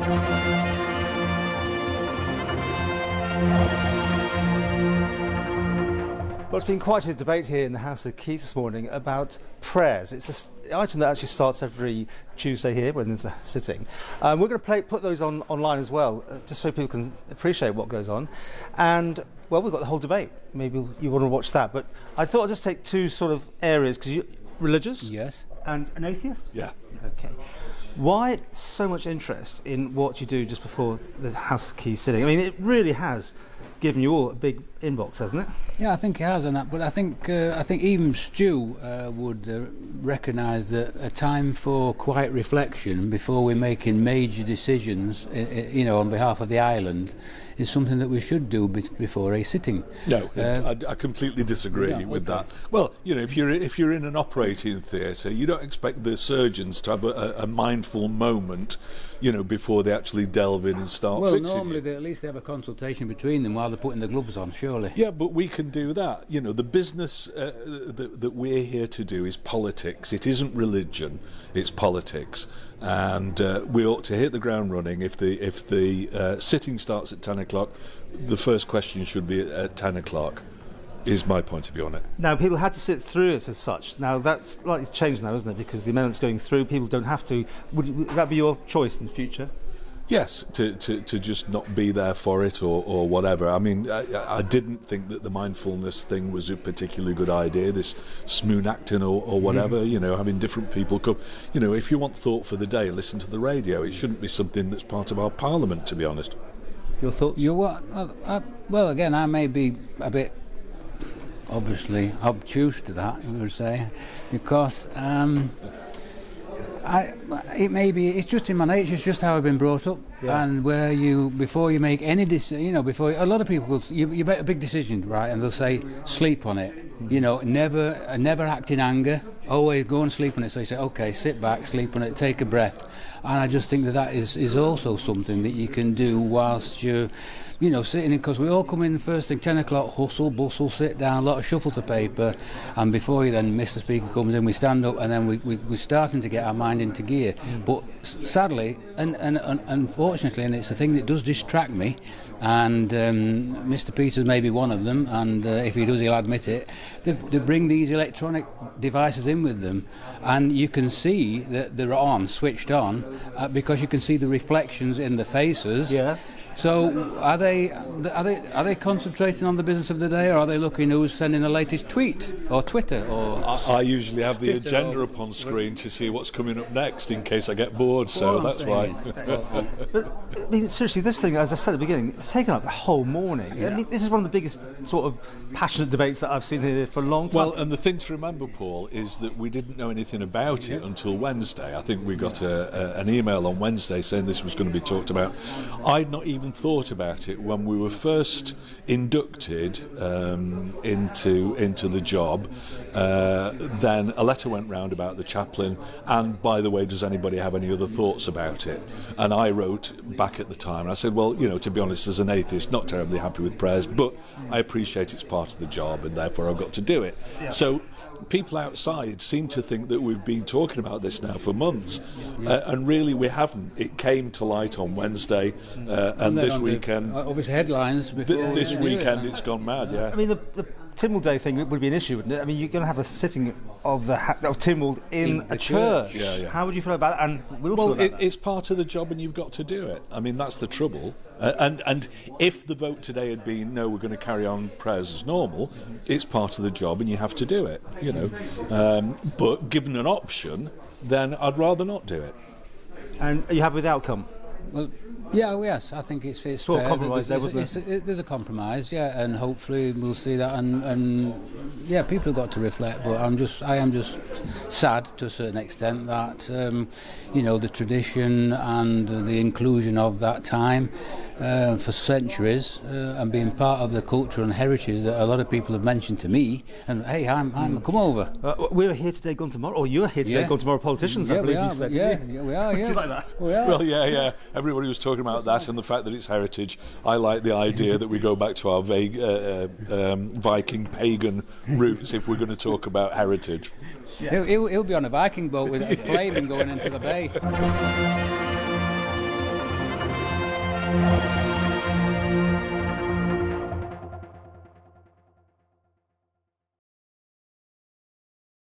Well, it's been quite a debate here in the House of Keys this morning about prayers. It's an item that actually starts every Tuesday here when there's a sitting. We're going to put those online as well, just so people can appreciate what goes on. And, well, we've got the whole debate. Maybe you want to watch that. But I thought I'd just take two sort of areas, because you're religious? Yes. And an atheist? Yeah. Okay. Why so much interest in what you do just before the House of Keys sitting? I mean, it really has given you all a big inbox, hasn't it? Yeah, I think it has, and that. But I think even Stu would recognise that a time for quiet reflection before we're making major decisions, on behalf of the island, is something that we should do before a sitting. No, I completely disagree with that. Well, if you're in an operating theatre, you don't expect the surgeons to have a mindful moment, before they actually delve in and start fixing. Well, normally they at least have a consultation between them while they're putting the gloves on, surely. Yeah, but we can do that. The business that we're here to do is politics. It isn't religion, it's politics. And we ought to hit the ground running. If the sitting starts at 10 o'clock, the first question should be at 10 o'clock, is my point of view on it. Now, people had to sit through it as such. Now, that's likely to change now, isn't it? Because the amendment's going through, people don't have to. Would that be your choice in the future? Yes, to just not be there for it or whatever. I mean, I didn't think that the mindfulness thing was a particularly good idea, this smoon acting or whatever, having different people come. If you want thought for the day, listen to the radio. It shouldn't be something that's part of our parliament, to be honest. Your thoughts? Well, again, I may be a bit, obviously, obtuse to that, you would say, because it's just in my nature. It's just how I've been brought up, and before you make any decision, before a lot of people, you make a big decision, right, and they'll say sleep on it. Never act in anger. Always go and sleep on it. So you say, okay, sit back, sleep on it, take a breath, and I just think that is also something that you can do whilst you're, sitting in, because we all come in first thing 10 o'clock, hustle, bustle, sit down, a lot of shuffles of paper, and before you then Mr. Speaker comes in, we stand up, and then we're starting to get our mind into gear. But sadly, and unfortunately, and it's a thing that does distract me, and Mr. Peters may be one of them, and if he does, he'll admit it, they bring these electronic devices in with them, and you can see that they're switched on, because you can see the reflections in the faces. Yeah. So are they concentrating on the business of the day, or are they looking who's sending the latest tweet or Twitter? Or I usually have the agenda up on screen to see what's coming up next in case I get bored. So that's why. But I mean, seriously, this thing, as I said at the beginning, it's taken up the whole morning. Yeah. I mean, this is one of the biggest sort of passionate debates that I've seen here for a long time. Well, and the thing to remember, Paul, is that we didn't know anything about it until Wednesday. I think we got an email on Wednesday saying this was going to be talked about. I'd not even thought about it when we were first inducted into the job. Then a letter went round about the chaplain, and by the way, does anybody have any other thoughts about it? And I wrote back at the time, and I said, well, to be honest, as an atheist, not terribly happy with prayers, but I appreciate it's part of the job, and therefore I've got to do it. Yeah. So people outside seem to think that we've been talking about this now for months, and really we haven't. It came to light on Wednesday, and this weekend, obviously headlines. This weekend, it's gone mad. Yeah. I mean, the Tynwald Day thing would be an issue, wouldn't it? I mean, you're going to have a sitting of Tynwald in a church. Yeah. How would you feel about it? And it's part of the job, and you've got to do it. I mean, that's the trouble. And if the vote today had been no, we're going to carry on prayers as normal, it's part of the job, and you have to do it. But given an option, then I'd rather not do it. And are you happy with the outcome? Well, yes, I think it's fair. Compromise there's a compromise, and hopefully we'll see that. And people have got to reflect. But I am just sad to a certain extent that the tradition and the inclusion of that time for centuries and being part of the culture and heritage that a lot of people have mentioned to me. And hey, I'm come over. We're here today, gone tomorrow. Or you're here today, gone tomorrow. Politicians, I believe you said. We are. Do you like that? We are. Well, yeah. Everybody was talking about that and the fact that it's heritage. I like the idea that we go back to our vague Viking pagan roots if we're going to talk about heritage. Yeah. He'll be on a Viking boat with a flaming going into the bay. much.